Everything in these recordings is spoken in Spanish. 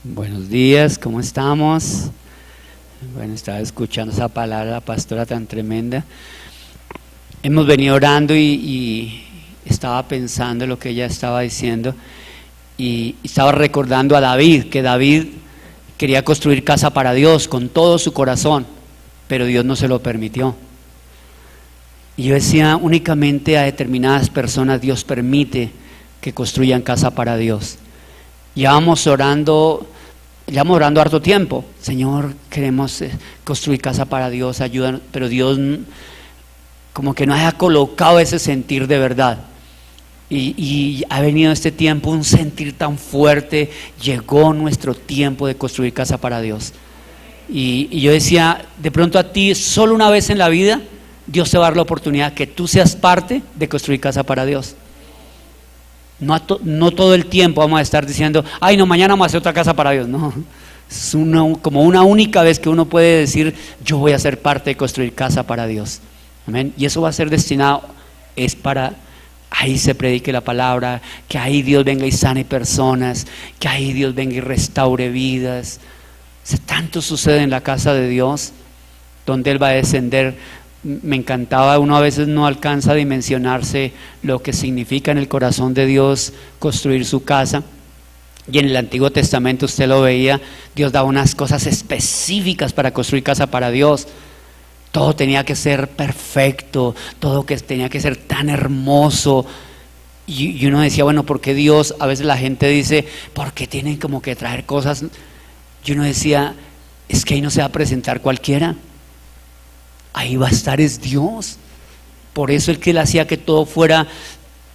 Buenos días, ¿cómo estamos? Bueno, estaba escuchando esa palabra de la pastora tan tremenda. Hemos venido orando y estaba pensando en lo que ella estaba diciendo y estaba recordando a David, que David quería construir casa para Dios con todo su corazón, pero Dios no se lo permitió. Y yo decía, únicamente a determinadas personas Dios permite que construyan casa para Dios. Llevamos orando harto tiempo. Señor, queremos construir casa para Dios, ayúdanos, pero Dios como que no haya colocado ese sentir de verdad. Y ha venido este tiempo, un sentir tan fuerte, llegó nuestro tiempo de construir casa para Dios. Y yo decía, de pronto a ti, solo una vez en la vida, Dios te va a dar la oportunidad que tú seas parte de construir casa para Dios. No todo el tiempo vamos a estar diciendo, ay no, mañana vamos a hacer otra casa para Dios. No, es como una única vez que uno puede decir, yo voy a ser parte de construir casa para Dios. Amén. Y eso va a ser destinado, es para, ahí se predique la palabra, que ahí Dios venga y sane personas, que ahí Dios venga y restaure vidas. Tanto sucede en la casa de Dios, donde Él va a descender. Me encantaba, uno a veces no alcanza a dimensionarse lo que significa en el corazón de Dios construir su casa. Y en el Antiguo Testamento usted lo veía, Dios daba unas cosas específicas para construir casa para Dios. Todo tenía que ser perfecto, todo que tenía que ser tan hermoso. Y uno decía, bueno, ¿por qué Dios? A veces la gente dice, ¿por qué tienen como que traer cosas? Y uno decía, es que ahí no se va a presentar cualquiera. Ahí va a estar es Dios. Por eso el que Él hacía que todo fuera.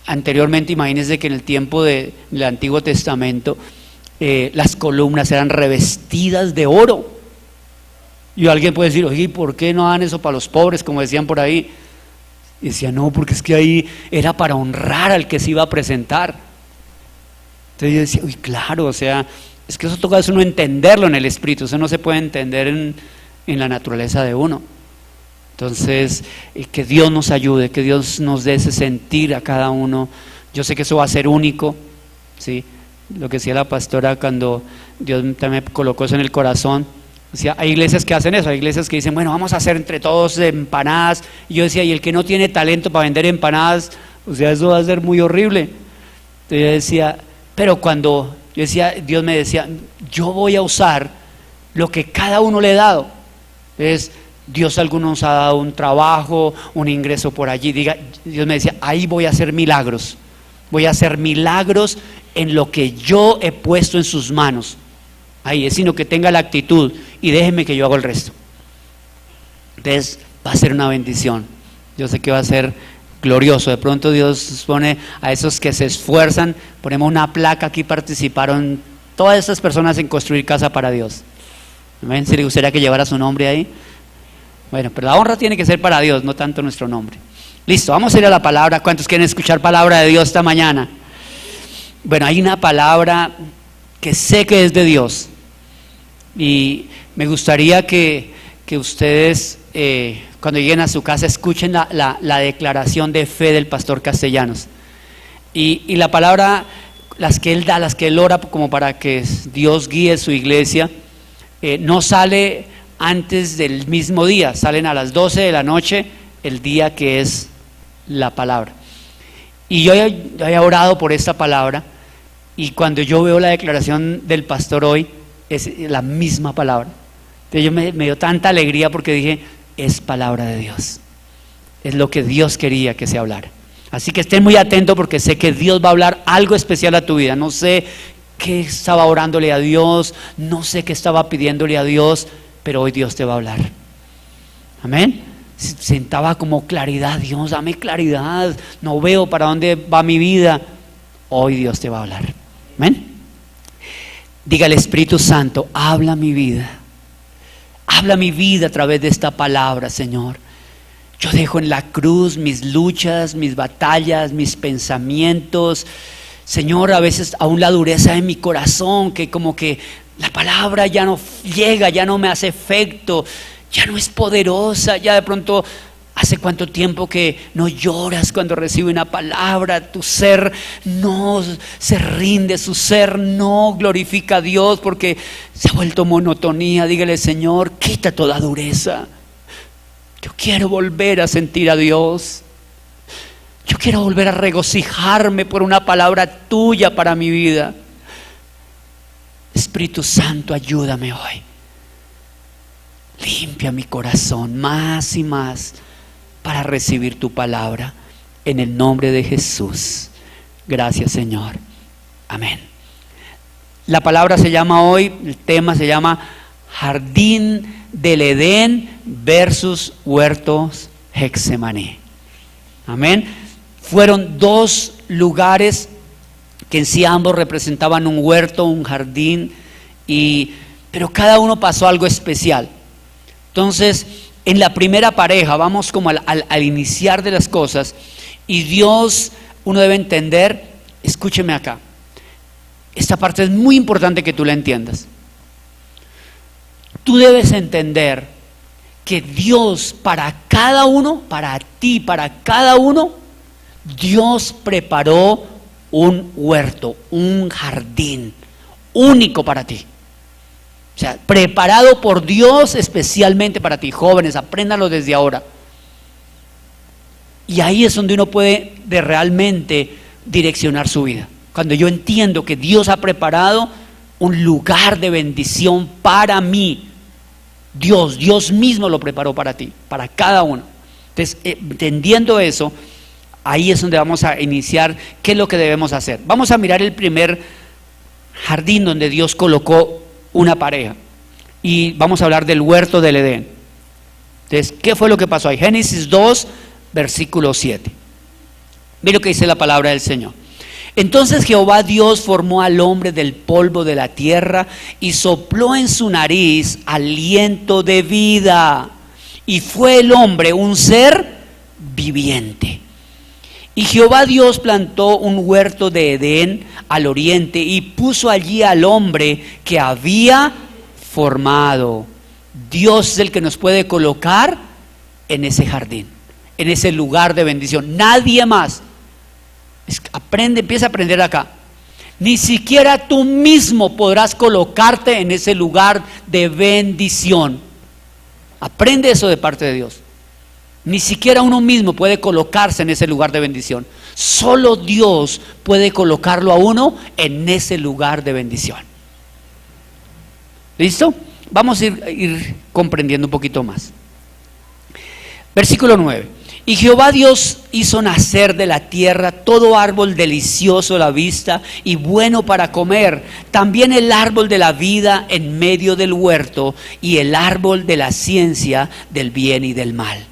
Anteriormente, imagínense que en el tiempo del Antiguo Testamento las columnas eran revestidas de oro. Y alguien puede decir, oye, ¿por qué no dan eso para los pobres? Como decían por ahí. Y decía, no, porque es que ahí era para honrar al que se iba a presentar. Entonces yo decía, uy, claro, o sea, es que eso toca eso no entenderlo en el espíritu, eso no se puede entender en la naturaleza de uno. Entonces, que Dios nos ayude, que Dios nos dé ese sentir a cada uno. Yo sé que eso va a ser único, ¿sí? Lo que decía la pastora cuando Dios también colocó eso en el corazón. Decía, hay iglesias que hacen eso, hay iglesias que dicen, bueno, vamos a hacer entre todos empanadas. Y yo decía, y el que no tiene talento para vender empanadas, o sea, eso va a ser muy horrible. Entonces yo decía, pero cuando yo decía, Dios me decía, yo voy a usar lo que cada uno le he dado. Entonces, Dios a algunos ha dado un trabajo, un ingreso por allí. Dios me decía, ahí voy a hacer milagros. Voy a hacer milagros en lo que yo he puesto en sus manos. Ahí es, sino que tenga la actitud y déjeme que yo haga el resto. Entonces va a ser una bendición. Yo sé que va a ser glorioso. De pronto Dios pone a esos que se esfuerzan, ponemos una placa, aquí participaron todas estas personas en construir casa para Dios. ¿Amén? ¿Si le gustaría que llevara su nombre ahí? Bueno, pero la honra tiene que ser para Dios, no tanto nuestro nombre. Listo, vamos a ir a la palabra. ¿Cuántos quieren escuchar palabra de Dios esta mañana? Bueno, hay una palabra que sé que es de Dios y me gustaría que ustedes cuando lleguen a su casa escuchen la declaración de fe del pastor Castellanos y la palabra, las que él da, las que él ora como para que Dios guíe su iglesia, no sale antes del mismo día, salen a las 12 de la noche el día que es la palabra. Y yo había orado por esta palabra y cuando yo veo la declaración del pastor hoy es la misma palabra. Entonces me dio tanta alegría porque dije, es palabra de Dios, es lo que Dios quería que se hablara. Así que estén muy atentos porque sé que Dios va a hablar algo especial a tu vida. No sé qué estaba orándole a Dios, no sé qué estaba pidiéndole a Dios, pero hoy Dios te va a hablar. Amén. Sentaba como claridad, Dios, dame claridad, no veo para dónde va mi vida. Hoy Dios te va a hablar. Amén. Diga al Espíritu Santo, habla mi vida a través de esta palabra, Señor. Yo dejo en la cruz mis luchas, mis batallas, mis pensamientos, Señor, a veces aún la dureza de mi corazón, que como que la palabra ya no llega, ya no me hace efecto, ya no es poderosa, ya de pronto ¿Hace cuánto tiempo que no lloras cuando recibe una palabra? Tu ser no se rinde, su ser no glorifica a Dios porque se ha vuelto monotonía. Dígale: Señor, quita toda dureza. Yo quiero volver a sentir a Dios. Yo quiero volver a regocijarme por una palabra tuya para mi vida. Espíritu Santo, ayúdame hoy. Limpia mi corazón más y más para recibir tu palabra, en el nombre de Jesús. Gracias, Señor. Amén. La palabra se llama hoy, el tema se llama Jardín del Edén versus huertos Getsemaní. Amén. Fueron dos lugares que en sí ambos representaban un huerto, un jardín, pero cada uno pasó algo especial. Entonces, en la primera pareja, vamos como al iniciar de las cosas, y Dios, uno debe entender, escúcheme acá, esta parte es muy importante que tú la entiendas. Tú debes entender que Dios para cada uno, para ti, para cada uno, Dios preparó un huerto, un jardín único para ti. O sea, preparado por Dios especialmente para ti. Jóvenes, apréndanlo desde ahora. Y ahí es donde uno puede realmente direccionar su vida. Cuando yo entiendo que Dios ha preparado un lugar de bendición para mí. Dios mismo lo preparó para ti, para cada uno. Entonces, entendiendo eso, ahí es donde vamos a iniciar qué es lo que debemos hacer. Vamos a mirar el primer jardín donde Dios colocó una pareja, y vamos a hablar del huerto del Edén. Entonces, ¿qué fue lo que pasó ahí? Génesis 2, versículo 7. Mira lo que dice la palabra del Señor. Entonces Jehová Dios formó al hombre del polvo de la tierra y sopló en su nariz aliento de vida, y fue el hombre un ser viviente. Y Jehová Dios plantó un huerto de Edén al oriente y puso allí al hombre que había formado. Dios es el que nos puede colocar en ese jardín, en ese lugar de bendición. Nadie más. Empieza a aprender acá. Ni siquiera tú mismo podrás colocarte en ese lugar de bendición. Aprende eso de parte de Dios. Ni siquiera uno mismo puede colocarse en ese lugar de bendición. Solo Dios puede colocarlo a uno en ese lugar de bendición. ¿Listo? Vamos a ir comprendiendo un poquito más. Versículo 9. Y Jehová Dios hizo nacer de la tierra todo árbol delicioso a la vista y bueno para comer, también el árbol de la vida en medio del huerto y el árbol de la ciencia del bien y del mal.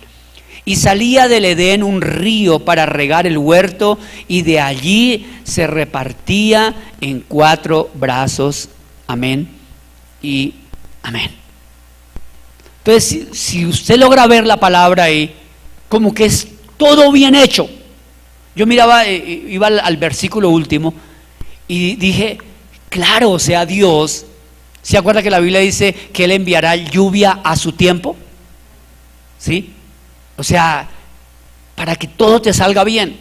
Y salía del Edén un río para regar el huerto, y de allí se repartía en 4 brazos. Amén y amén. Entonces, si usted logra ver la palabra ahí, como que es todo bien hecho. Yo miraba, iba al versículo último y dije, claro, o sea, Dios, ¿se acuerda que la Biblia dice que Él enviará lluvia a su tiempo? ¿Sí? O sea, para que todo te salga bien.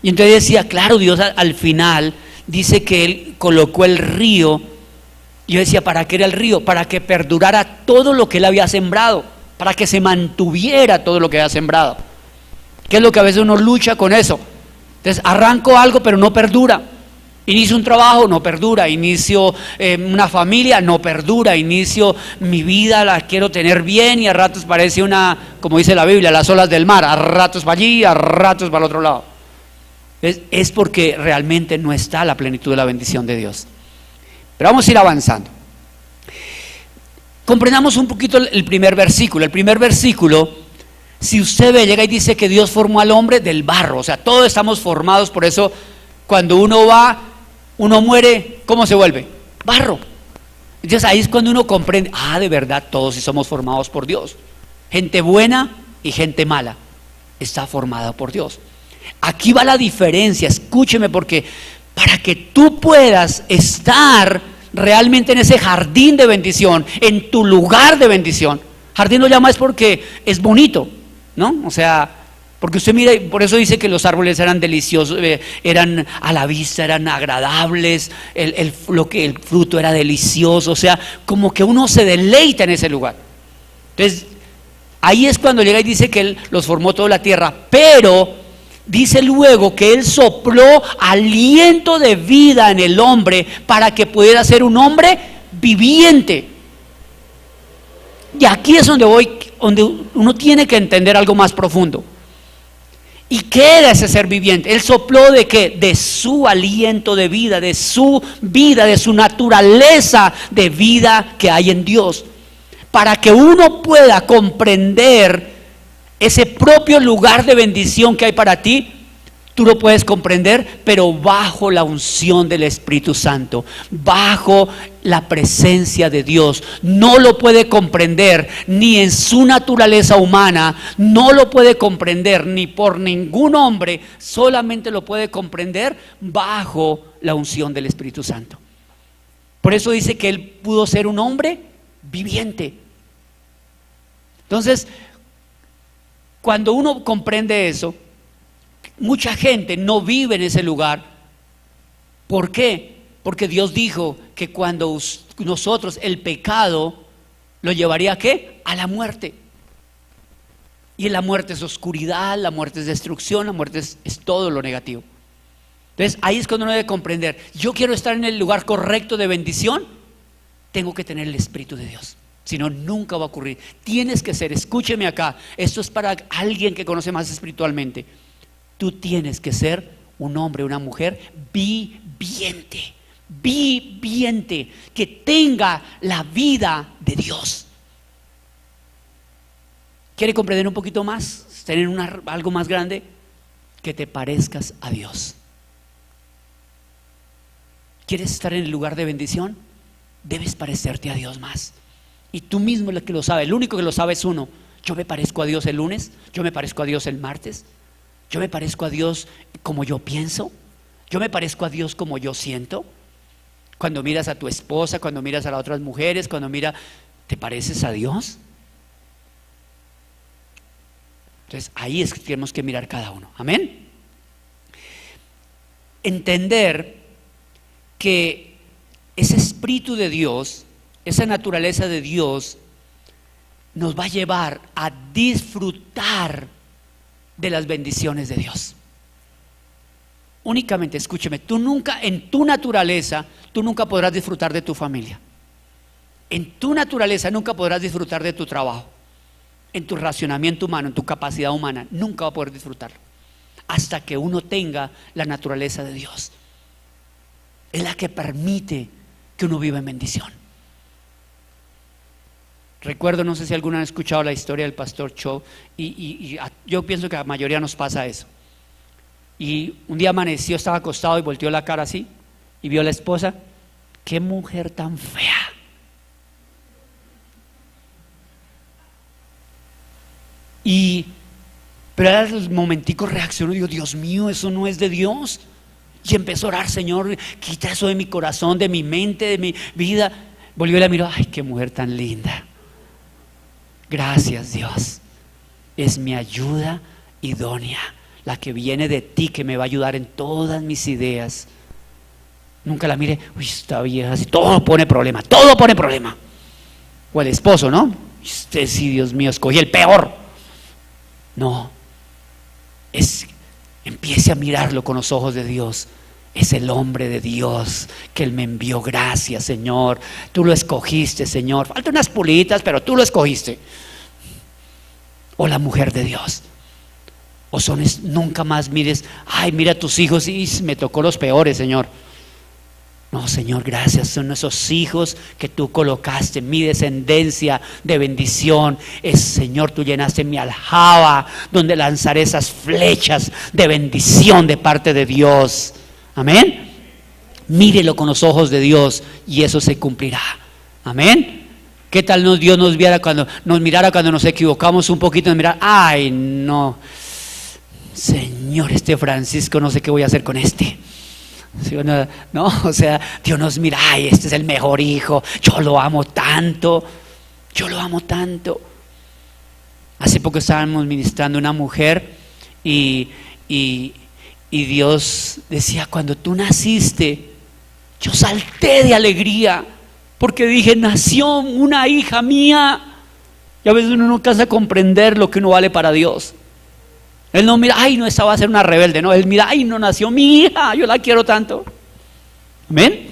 Y entonces decía, claro, Dios al final dice que Él colocó el río. Y yo decía, ¿para qué era el río? Para que perdurara todo lo que Él había sembrado, para que se mantuviera todo lo que había sembrado. ¿Qué es lo que a veces uno lucha con eso? Entonces, arranco algo pero no perdura. Inicio un trabajo, no perdura. Inicio una familia, no perdura. Inicio mi vida, la quiero tener bien, y a ratos parece como dice la Biblia, las olas del mar. A ratos para allí, a ratos para el otro lado. Es porque realmente no está la plenitud de la bendición de Dios. Pero vamos a ir avanzando. Comprendamos un poquito el primer versículo. El primer versículo, si usted ve, llega y dice que Dios formó al hombre del barro. O sea, todos estamos formados, por eso cuando uno muere, ¿cómo se vuelve? Barro. Entonces ahí es cuando uno comprende, de verdad todos sí somos formados por Dios. Gente buena y gente mala está formada por Dios. Aquí va la diferencia, escúcheme, porque para que tú puedas estar realmente en ese jardín de bendición, en tu lugar de bendición, jardín lo llama es porque es bonito, ¿no? O sea, porque usted mira, por eso dice que los árboles eran deliciosos, eran a la vista, eran agradables, el fruto era delicioso, o sea, como que uno se deleita en ese lugar. Entonces, ahí es cuando llega y dice que Él los formó toda la tierra, pero dice luego que Él sopló aliento de vida en el hombre para que pudiera ser un hombre viviente. Y aquí es donde uno tiene que entender algo más profundo. ¿Y qué era ese ser viviente? Él sopló ¿de qué? De su aliento de vida, de su vida, de su naturaleza de vida que hay en Dios. Para que uno pueda comprender ese propio lugar de bendición que hay para ti, tú lo puedes comprender, pero bajo la unción del Espíritu Santo, bajo la presencia de Dios. No lo puede comprender ni en su naturaleza humana, no lo puede comprender ni por ningún hombre, solamente lo puede comprender bajo la unción del Espíritu Santo. Por eso dice que Él pudo ser un hombre viviente. Entonces, cuando uno comprende eso, mucha gente no vive en ese lugar. ¿Por qué? Porque Dios dijo que cuando nosotros, el pecado lo llevaría ¿a qué? A la muerte. Y la muerte es oscuridad, la muerte es destrucción, la muerte es todo lo negativo. Entonces ahí es cuando uno debe comprender, yo quiero estar en el lugar correcto de bendición, tengo que tener el Espíritu de Dios. Si no, nunca va a ocurrir. Tienes que ser, escúcheme acá, esto es para alguien que conoce más espiritualmente. Tú tienes que ser un hombre, una mujer viviente, que tenga la vida de Dios. ¿Quiere comprender un poquito más? Tener algo más grande, que te parezcas a Dios. ¿Quieres estar en el lugar de bendición? Debes parecerte a Dios más. Y tú mismo el que lo sabe, el único que lo sabe es uno. Yo me parezco a Dios el lunes, yo me parezco a Dios el martes. Yo me parezco a Dios como yo pienso. Yo me parezco a Dios como yo siento. Cuando miras a tu esposa, cuando miras a las otras mujeres, ¿te pareces a Dios? Entonces ahí es que tenemos que mirar cada uno. Amén. Entender que ese Espíritu de Dios, esa naturaleza de Dios, nos va a llevar a disfrutar de las bendiciones de Dios. Únicamente, escúcheme, tú nunca, en tu naturaleza, tú nunca podrás disfrutar de tu familia. En tu naturaleza nunca podrás disfrutar de tu trabajo. En tu racionamiento humano, en tu capacidad humana, nunca va a poder disfrutarlo. Hasta que uno tenga la naturaleza de Dios. Es la que permite que uno viva en bendición. Recuerdo, no sé si alguna vez han escuchado la historia del pastor Cho, y yo pienso que a la mayoría nos pasa eso. Y un día amaneció, estaba acostado y volteó la cara así y vio a la esposa. ¡Qué mujer tan fea! Pero a los momenticos reaccionó y dijo: Dios mío, eso no es de Dios. Y empezó a orar: Señor, quita eso de mi corazón, de mi mente, de mi vida. Volvió y la miró: ¡ay, qué mujer tan linda! Gracias, Dios, es mi ayuda idónea, la que viene de ti, que me va a ayudar en todas mis ideas. Nunca la mire: uy, esta vieja, todo pone problema. O el esposo, ¿no? Usted sí, Dios mío, escogí el peor. No, empiece a mirarlo con los ojos de Dios. Es el hombre de Dios que Él me envió. Gracias, Señor, tú lo escogiste, Señor. Faltan unas pulitas, pero tú lo escogiste. O la mujer de Dios. O nunca más mires: ay, mira a tus hijos y me tocó los peores, Señor. No, Señor, gracias, son esos hijos que tú colocaste, mi descendencia de bendición. Señor, tú llenaste mi aljaba, donde lanzaré esas flechas de bendición de parte de Dios. Amén. Mírelo con los ojos de Dios y eso se cumplirá. Amén. ¿Qué tal Dios nos mirara cuando nos equivocamos un poquito? Nos mirara: ay, no, Señor, este Francisco, no sé qué voy a hacer con este. ¿Sí o no? No, o sea, Dios nos mira: ay, este es el mejor hijo, yo lo amo tanto. Hace poco estábamos ministrando a una mujer y Dios decía, cuando tú naciste, yo salté de alegría, porque dije, nació una hija mía. Y a veces uno no alcanza a comprender lo que uno vale para Dios. Él no mira, ay, no, esta va a ser una rebelde, no, él mira, ay, no, nació mi hija, yo la quiero tanto. ¿Amén?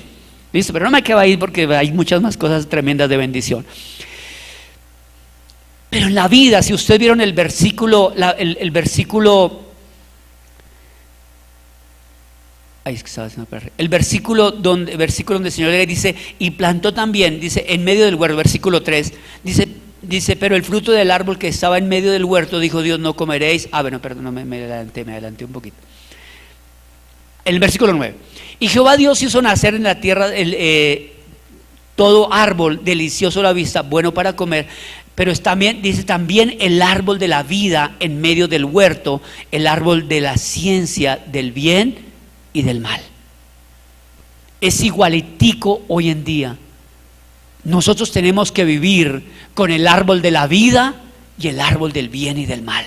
Listo, pero no me quedo ahí porque hay muchas más cosas tremendas de bendición. Pero en la vida, si ustedes vieron el versículo, el versículo, el versículo donde el Señor le dice, y plantó también, dice, en medio del huerto, versículo 3, dice, pero el fruto del árbol que estaba en medio del huerto, dijo Dios, no comeréis. Bueno, perdón, me adelanté un poquito. El versículo 9, y Jehová Dios hizo nacer en la tierra todo árbol delicioso a la vista, bueno para comer, pero también, dice, también el árbol de la vida en medio del huerto, el árbol de la ciencia del bien y del mal. Es igualitico hoy en día. Nosotros tenemos que vivir con el árbol de la vida y el árbol del bien y del mal.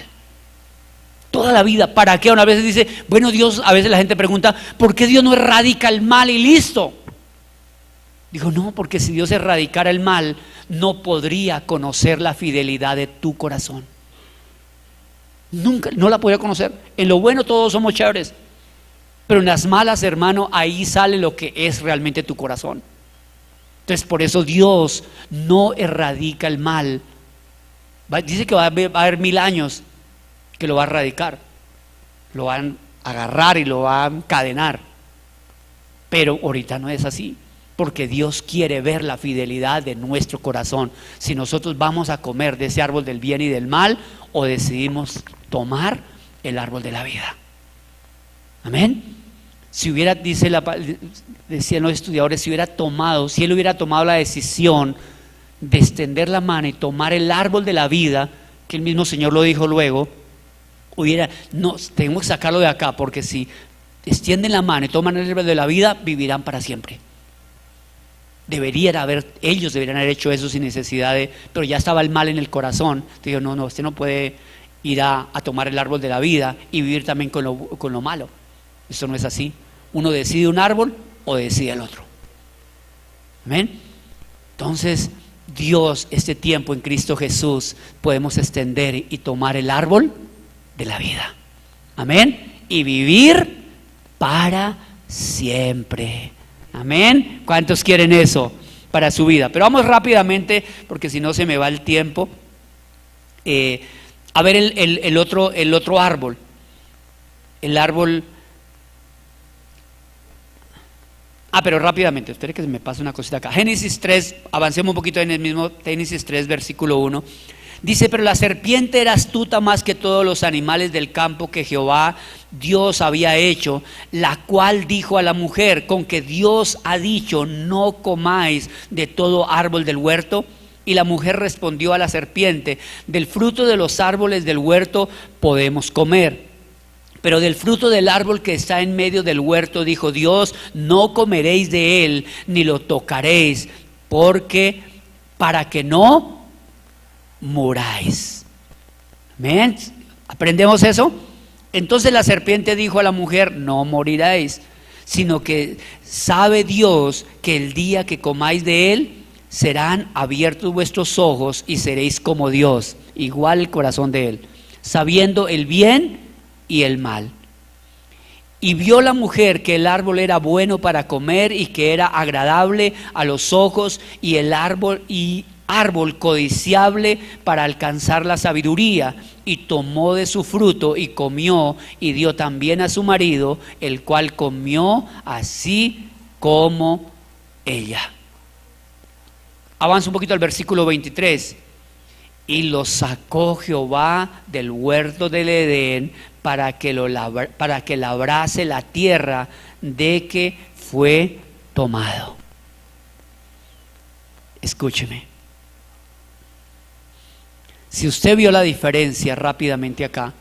Toda la vida. ¿Para qué? Una vez dice, bueno, Dios, a veces la gente pregunta, ¿por qué Dios no erradica el mal y listo? Digo, no, porque si Dios erradicara el mal, no podría conocer la fidelidad de tu corazón. Nunca, no la podría conocer. En lo bueno todos somos chéveres, pero en las malas, hermano, ahí sale lo que es realmente tu corazón. Entonces, por eso Dios no erradica el mal. Dice que va a haber 1000 años que lo va a erradicar. Lo van a agarrar y lo va a encadenar. Pero ahorita no es así, porque Dios quiere ver la fidelidad de nuestro corazón. Si nosotros vamos a comer de ese árbol del bien y del mal, o decidimos tomar el árbol de la vida. Amén. Si hubiera, decían los estudiadores, si él hubiera tomado la decisión de extender la mano y tomar el árbol de la vida, que el mismo Señor lo dijo luego, no, tenemos que sacarlo de acá, porque si extienden la mano y toman el árbol de la vida, vivirán para siempre. Ellos deberían haber hecho eso sin necesidad pero ya estaba el mal en el corazón. Digo, no, usted no puede ir a tomar el árbol de la vida y vivir también con lo malo. Eso no es así. Uno decide un árbol o decide el otro. Amén. Entonces, Dios, este tiempo en Cristo Jesús, podemos extender y tomar el árbol de la vida. Amén. Y vivir para siempre. Amén. ¿Cuántos quieren eso para su vida? Pero vamos rápidamente, porque si no se me va el tiempo, a ver el otro árbol. El árbol. Pero rápidamente, espere que se me pase una cosita acá. Génesis 3, avancemos un poquito en el mismo Génesis 3, versículo 1. Dice, pero la serpiente era astuta más que todos los animales del campo que Jehová Dios había hecho, la cual dijo a la mujer, con que Dios ha dicho, no comáis de todo árbol del huerto. Y la mujer respondió a la serpiente, del fruto de los árboles del huerto podemos comer, pero del fruto del árbol que está en medio del huerto, dijo Dios, no comeréis de él, ni lo tocaréis, porque para que no muráis. ¿Amén? ¿Aprendemos eso? Entonces la serpiente dijo a la mujer, no moriréis, sino que sabe Dios que el día que comáis de él, serán abiertos vuestros ojos y seréis como Dios, igual el corazón de él, sabiendo el bien y el mal. Y vio la mujer que el árbol era bueno para comer y que era agradable a los ojos y árbol codiciable para alcanzar la sabiduría, y tomó de su fruto y comió y dio también a su marido, el cual comió así como ella. Avanza un poquito al versículo 23. Y lo sacó Jehová del huerto del Edén para que labrase la tierra de que fue tomado. Escúcheme. Si usted vio la diferencia rápidamente acá,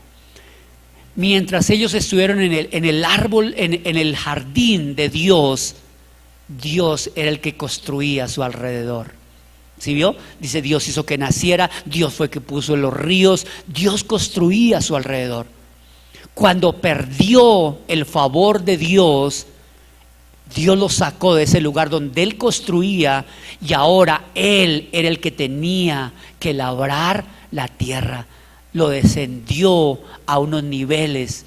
mientras ellos estuvieron en el árbol, en el jardín de Dios, Dios era el que construía a su alrededor. ¿Sí vio? Dice, Dios hizo que naciera, Dios fue que puso los ríos, Dios construía a su alrededor. Cuando perdió el favor de Dios, Dios lo sacó de ese lugar donde Él construía y ahora Él era el que tenía que labrar la tierra. Lo descendió a unos niveles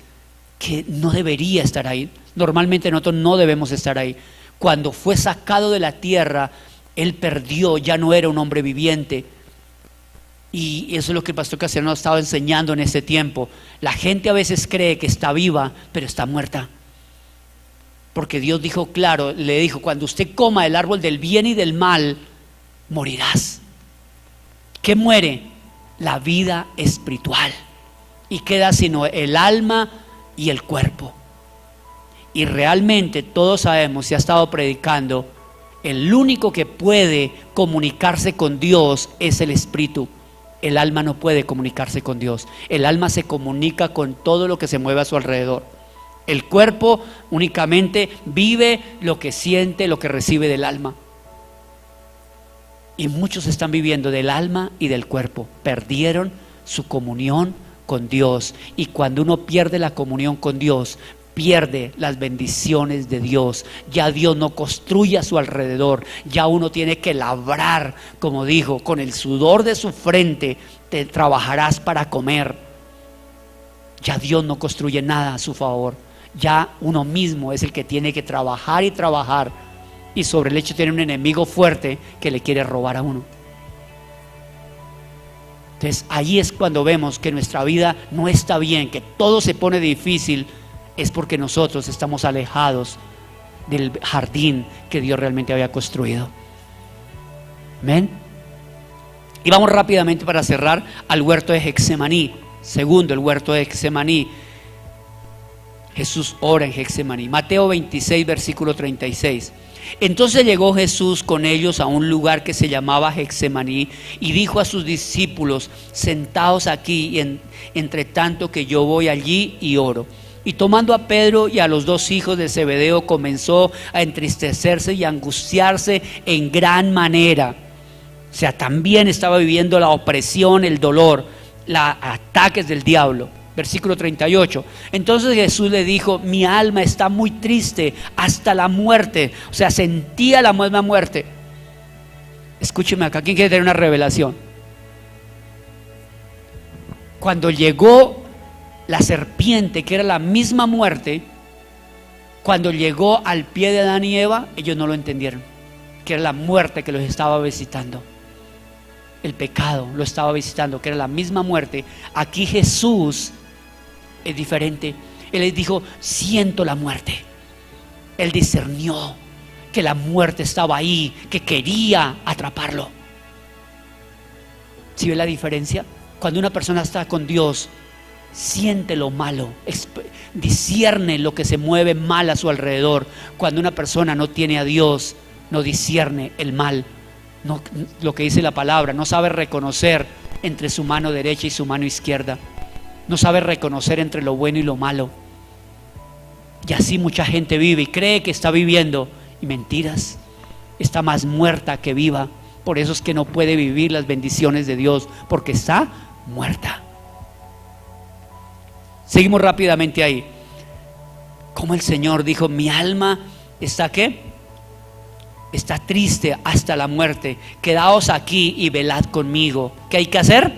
que no debería estar ahí. Normalmente nosotros no debemos estar ahí. Cuando fue sacado de la tierra, Él perdió, ya no era un hombre viviente. Y eso es lo que el pastor Castellano ha estado enseñando en este tiempo. La gente a veces cree que está viva, pero está muerta. Porque Dios dijo claro, le dijo, cuando usted coma el árbol del bien y del mal, morirás. ¿Qué muere? La vida espiritual. Y queda sino el alma y el cuerpo. Y realmente todos sabemos, y ha estado predicando, el único que puede comunicarse con Dios es el espíritu. El alma no puede comunicarse con Dios. El alma se comunica con todo lo que se mueve a su alrededor. El cuerpo únicamente vive lo que siente, lo que recibe del alma. Y muchos están viviendo del alma y del cuerpo. Perdieron su comunión con Dios. Y cuando uno pierde la comunión con Dios, pierde las bendiciones de Dios. Ya Dios no construye a su alrededor. Ya uno tiene que labrar, como dijo, con el sudor de su frente te trabajarás para comer. Ya Dios no construye nada a su favor. Ya uno mismo es el que tiene que trabajar y trabajar, y sobre el hecho tiene un enemigo fuerte que le quiere robar a uno. Entonces ahí es cuando vemos que nuestra vida no está bien, que todo se pone difícil, es porque nosotros estamos alejados del jardín que Dios realmente había construido. Amén. Y vamos rápidamente para cerrar al huerto de Getsemaní. Segundo, el huerto de Getsemaní. Jesús ora en Getsemaní. Mateo 26, versículo 36. Entonces llegó Jesús con ellos a un lugar que se llamaba Getsemaní y dijo a sus discípulos: sentaos aquí entre tanto que yo voy allí y oro. Y tomando a Pedro y a los dos hijos de Zebedeo, comenzó a entristecerse y a angustiarse en gran manera. O sea, también estaba viviendo la opresión, el dolor, los ataques del diablo. Versículo 38. Entonces Jesús le dijo: mi alma está muy triste hasta la muerte. O sea, sentía la misma muerte. Escúcheme acá, ¿quién quiere tener una revelación? Cuando llegó la serpiente, que era la misma muerte, cuando llegó al pie de Adán y Eva, ellos no lo entendieron, que era la muerte que los estaba visitando. El pecado lo estaba visitando, que era la misma muerte. Aquí Jesús es diferente. Él les dijo: siento la muerte. Él discernió que la muerte estaba ahí, que quería atraparlo. ¿Sí ve la diferencia? Cuando una persona está con Dios, siente lo malo, discierne lo que se mueve mal a su alrededor. Cuando una persona no tiene a Dios, no discierne el mal. No, lo que dice la palabra, no sabe reconocer entre su mano derecha y su mano izquierda. No sabe reconocer entre lo bueno y lo malo. Y así mucha gente vive y cree que está viviendo, y mentiras, está más muerta que viva. Por eso es que no puede vivir las bendiciones de Dios, porque está muerta. Seguimos rápidamente ahí. Como el Señor dijo: mi alma está ¿qué? Está triste hasta la muerte. Quedaos aquí y velad conmigo. ¿Qué hay que hacer?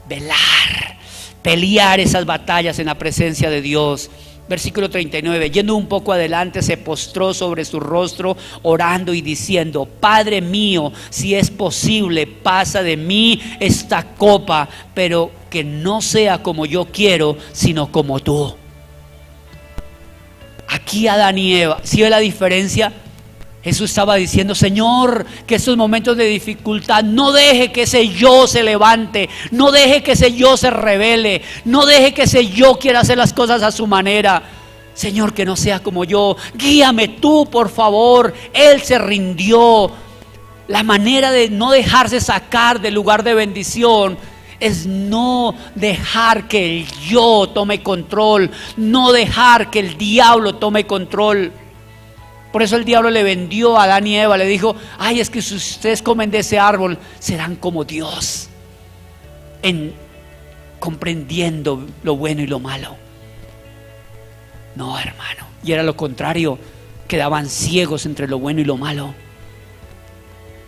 Velar, pelear esas batallas en la presencia de Dios. Versículo 39, yendo un poco adelante, se postró sobre su rostro, orando y diciendo: Padre mío, si es posible, pasa de mí esta copa, pero que no sea como yo quiero, sino como tú. Aquí Adán y Eva, ¿sí ve la diferencia? Jesús estaba diciendo: Señor, que estos momentos de dificultad, no deje que ese yo se levante, no deje que ese yo se rebele, no deje que ese yo quiera hacer las cosas a su manera. Señor, que no sea como yo, guíame tú, por favor. Él se rindió. La manera de no dejarse sacar del lugar de bendición es no dejar que el yo tome control, no dejar que el diablo tome control. Por eso el diablo le vendió a Adán y Eva, le dijo: ay, es que si ustedes comen de ese árbol, serán como Dios, comprendiendo lo bueno y lo malo. No, hermano, y era lo contrario, quedaban ciegos entre lo bueno y lo malo.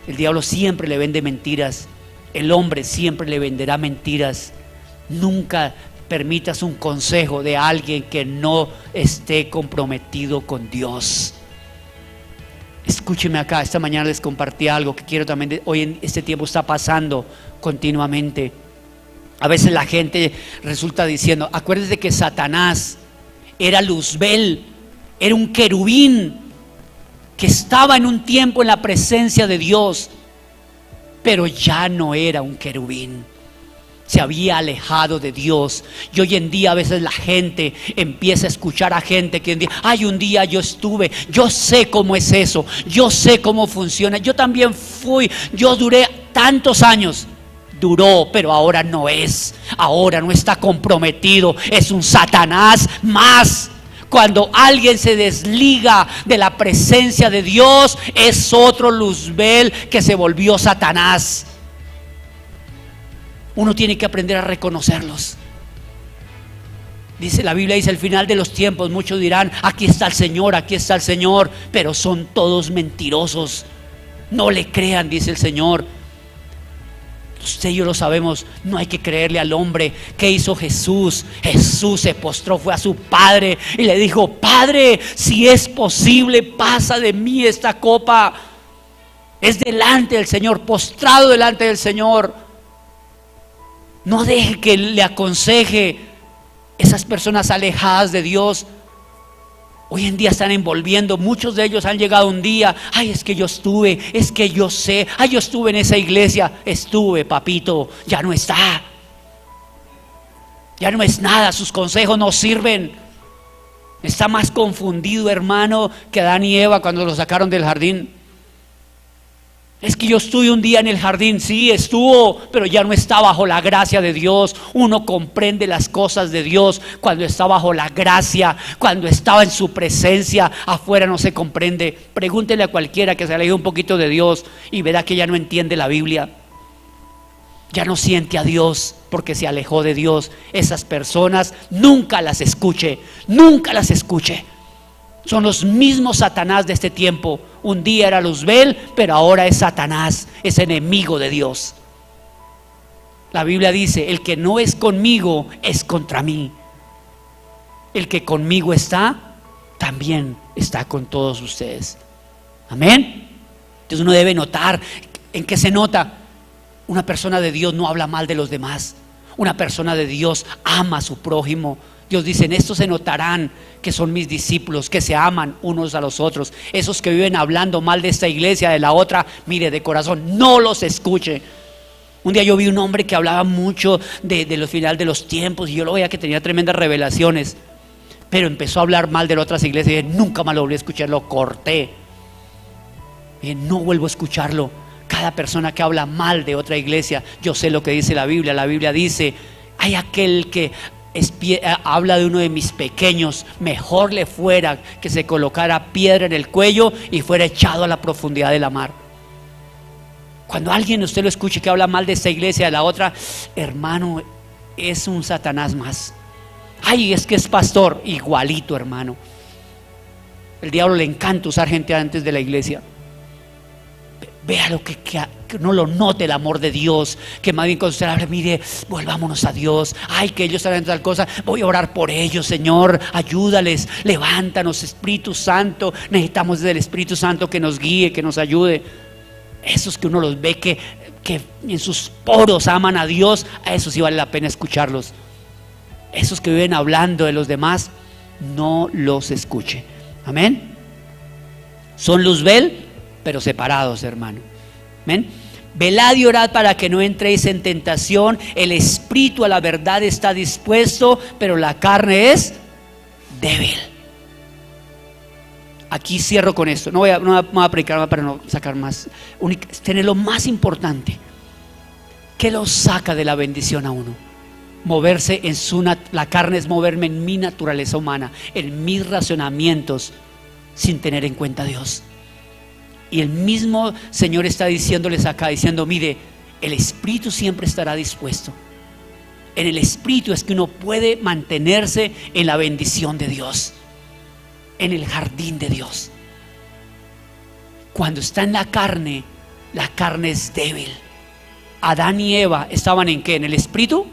El diablo siempre le vende mentiras, el hombre siempre le venderá mentiras. Nunca permitas un consejo de alguien que no esté comprometido con Dios. Escúcheme acá, esta mañana les compartí algo que quiero también, hoy en este tiempo está pasando continuamente. A veces la gente resulta diciendo: acuérdense que Satanás era Luzbel, era un querubín que estaba en un tiempo en la presencia de Dios, pero ya no era un querubín. Se había alejado de Dios. Y hoy en día a veces la gente empieza a escuchar a gente que dice: ay, un día yo estuve, yo sé cómo es eso, yo sé cómo funciona, yo también fui, yo duré tantos años. Duró, pero ahora no es, ahora no está comprometido, es un Satanás más. Cuando alguien se desliga de la presencia de Dios, es otro Luzbel que se volvió Satanás. Uno tiene que aprender a reconocerlos. Dice, la Biblia dice: al final de los tiempos muchos dirán: aquí está el Señor, aquí está el Señor, pero son todos mentirosos. No le crean, dice el Señor. Usted y yo lo sabemos, no hay que creerle al hombre. ¿Qué hizo Jesús? Jesús se postró, fue a su Padre y le dijo: Padre, si es posible, pasa de mí esta copa. Es delante del Señor, postrado delante del Señor. No deje que le aconseje esas personas alejadas de Dios. Hoy en día están envolviendo, muchos de ellos han llegado un día: ay, es que yo estuve, es que yo sé, ay, yo estuve en esa iglesia. Estuve, papito, ya no está. Ya no es nada, sus consejos no sirven. Está más confundido, hermano, que Adán y Eva cuando lo sacaron del jardín. Es que yo estuve un día en el jardín. Sí, estuvo, pero ya no está bajo la gracia de Dios. Uno comprende las cosas de Dios cuando está bajo la gracia, cuando estaba en su presencia. Afuera no se comprende. Pregúntele a cualquiera que se aleje un poquito de Dios y verá que ya no entiende la Biblia. Ya no siente a Dios porque se alejó de Dios. Esas personas nunca las escuche, nunca las escuche. Son los mismos Satanás de este tiempo. Un día era Luzbel, pero ahora es Satanás, es enemigo de Dios. La Biblia dice: el que no es conmigo es contra mí. El que conmigo está, también está con todos ustedes. Amén. Entonces uno debe notar. ¿En qué se nota? Una persona de Dios no habla mal de los demás. Una persona de Dios ama a su prójimo. Dios dice: en esto se notarán que son mis discípulos, que se aman unos a los otros. Esos que viven hablando mal de esta iglesia, de la otra, mire, de corazón, no los escuche. Un día yo vi un hombre que hablaba mucho de los final de los tiempos, y yo lo veía que tenía tremendas revelaciones, pero empezó a hablar mal de las otras iglesias y dije: nunca más lo volví a escuchar, lo corté. Y no vuelvo a escucharlo. Cada persona que habla mal de otra iglesia, yo sé lo que dice la Biblia. La Biblia dice: hay aquel que habla de uno de mis pequeños, mejor le fuera que se colocara piedra en el cuello y fuera echado a la profundidad de la mar. Cuando alguien usted lo escuche que habla mal de esta iglesia, de la otra, hermano, es un Satanás más. Ay, es que es pastor. Igualito, hermano. El diablo le encanta usar gente antes de la iglesia. Vea lo que no lo note el amor de Dios, que más bien cuando usted habla: mire, volvámonos a Dios. Ay, que ellos están en tal cosa, voy a orar por ellos, Señor, ayúdales, levántanos, Espíritu Santo. Necesitamos del Espíritu Santo que nos guíe, que nos ayude. Esos que uno los ve que en sus poros aman a Dios, a esos sí vale la pena escucharlos. Esos que viven hablando de los demás, no los escuche. Amén. Son Luzbel, pero separados, hermano. Amén. Velad y orad para que no entréis en tentación. El espíritu a la verdad está dispuesto, pero la carne es débil. Aquí cierro con esto. No voy a predicar para no sacar más. Tener lo más importante. ¿Qué lo saca de la bendición a uno? Moverse en la carne es moverme en mi naturaleza humana, en mis racionamientos. sin tener en cuenta a Dios. Y el mismo Señor está diciéndoles acá, diciendo: mire, el espíritu siempre estará dispuesto. En el espíritu es que uno puede mantenerse en la bendición de Dios, en el jardín de Dios. Cuando está en la carne es débil. Adán y Eva estaban ¿en qué? ¿En el espíritu?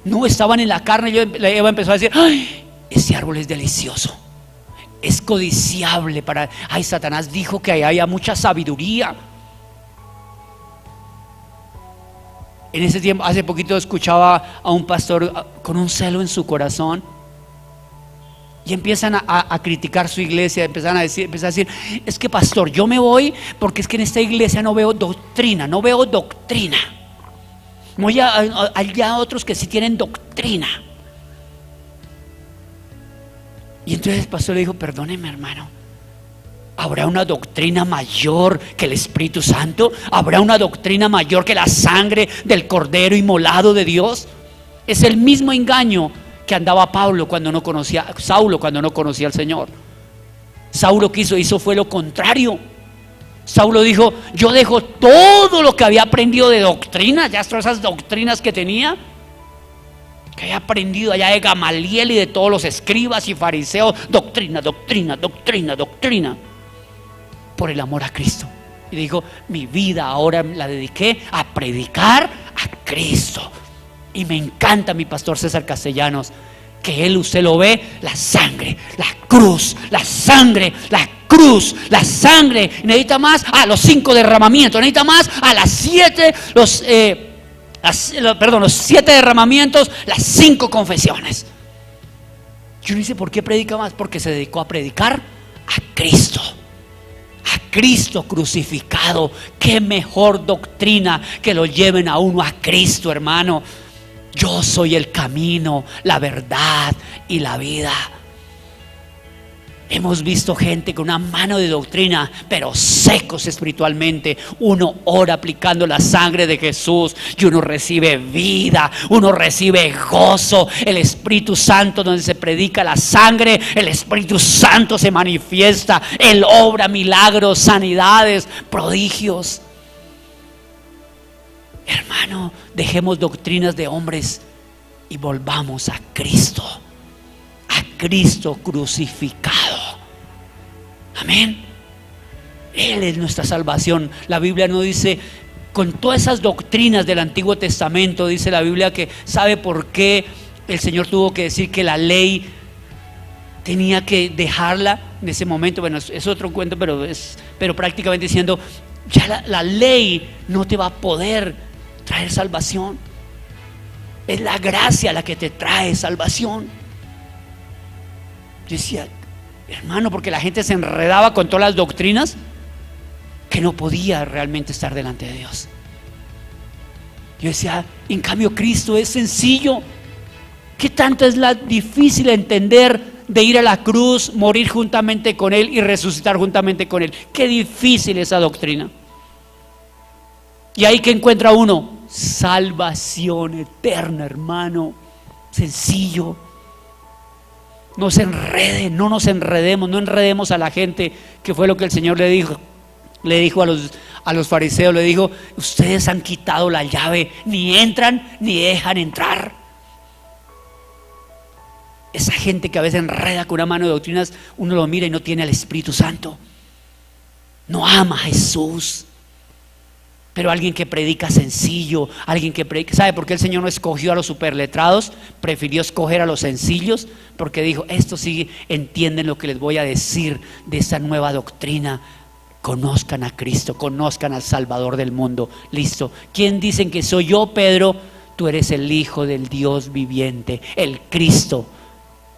No, estaban en la carne. Eva empezó a decir: ¡ay! Ese árbol es delicioso, es codiciable para... Ay, Satanás dijo que ahí había mucha sabiduría. En ese tiempo, hace poquito escuchaba a un pastor con un celo en su corazón, y empiezan a criticar su iglesia, empiezan a decir, es que pastor, yo me voy porque es que en esta iglesia no veo doctrina. Voy allá otros que sí tienen doctrina. Y entonces el pastor le dijo: perdóneme, hermano, ¿habrá una doctrina mayor que el Espíritu Santo? ¿Habrá una doctrina mayor que la sangre del Cordero inmolado de Dios? Es el mismo engaño que andaba Saulo cuando no conocía al Señor. Saulo hizo fue lo contrario. Saulo dijo: yo dejo todo lo que había aprendido de doctrina, ya todas esas doctrinas que tenía, que había aprendido allá de Gamaliel y de todos los escribas y fariseos, doctrina, por el amor a Cristo. Y dijo: mi vida ahora la dediqué a predicar a Cristo. Y me encanta mi pastor César Castellanos, que usted lo ve, la sangre, la cruz, la sangre, la cruz, la sangre. Necesita más a los 5 derramamientos, necesita más a las 7, los 7 derramamientos, las 5 confesiones. Yo no sé por qué predica más, porque se dedicó a predicar a Cristo crucificado. Qué mejor doctrina que lo lleven a uno a Cristo, hermano. Yo soy el camino, la verdad y la vida. Hemos visto gente con una mano de doctrina, pero secos espiritualmente. Uno ora aplicando la sangre de Jesús y uno recibe vida, uno recibe gozo. El Espíritu Santo, donde se predica la sangre, el Espíritu Santo se manifiesta. Él obra milagros, sanidades, prodigios. Hermano, dejemos doctrinas de hombres y volvamos a Cristo crucificado. Amén. Él es nuestra salvación. La Biblia no dice, con todas esas doctrinas del Antiguo Testamento, dice la Biblia que sabe por qué el Señor tuvo que decir que la ley tenía que dejarla en ese momento. Bueno, es otro cuento, pero prácticamente diciendo, ya la ley no te va a poder traer salvación. Es la gracia la que te trae salvación. Yo decía, hermano, porque la gente se enredaba con todas las doctrinas que no podía realmente estar delante de Dios. Yo decía, en cambio Cristo es sencillo. ¿Qué tanto es la difícil entender de ir a la cruz, morir juntamente con Él y resucitar juntamente con Él? Qué difícil esa doctrina. Y ahí que encuentra uno, salvación eterna, hermano. Sencillo. No se enreden, no nos enredemos, no enredemos a la gente, que fue lo que el Señor le dijo. Le dijo a los fariseos, le dijo: ustedes han quitado la llave, ni entran ni dejan entrar. Esa gente que a veces enreda con una mano de doctrinas, uno lo mira y no tiene al Espíritu Santo, no ama a Jesús. Pero alguien que predica sencillo, alguien que predica, ¿sabe por qué el Señor no escogió a los superletrados? Prefirió escoger a los sencillos, porque dijo: estos sí entienden lo que les voy a decir de esta nueva doctrina. Conozcan a Cristo, conozcan al Salvador del mundo. Listo. ¿Quién dicen que soy yo, Pedro? Tú eres el Hijo del Dios viviente, el Cristo.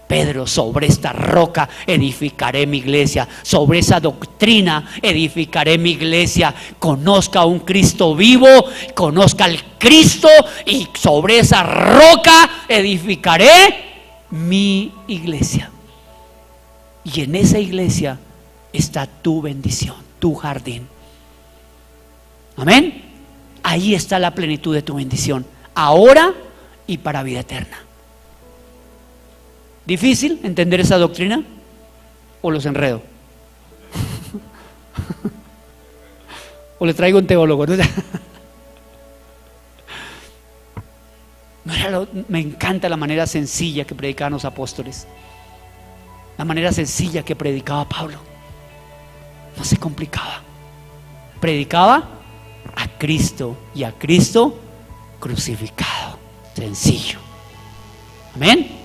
Pedro, sobre esta roca edificaré mi iglesia, sobre esa doctrina edificaré mi iglesia. Conozca a un Cristo vivo, conozca al Cristo, y sobre esa roca edificaré mi iglesia. Y en esa iglesia está tu bendición, tu jardín. Amén. Ahí está la plenitud de tu bendición, ahora y para vida eterna. ¿Difícil entender esa doctrina o los enredo? O le traigo un teólogo, ¿no? Me encanta la manera sencilla que predicaban los apóstoles, la manera sencilla que predicaba Pablo. No se complicaba, predicaba a Cristo y a Cristo crucificado, sencillo. Amén.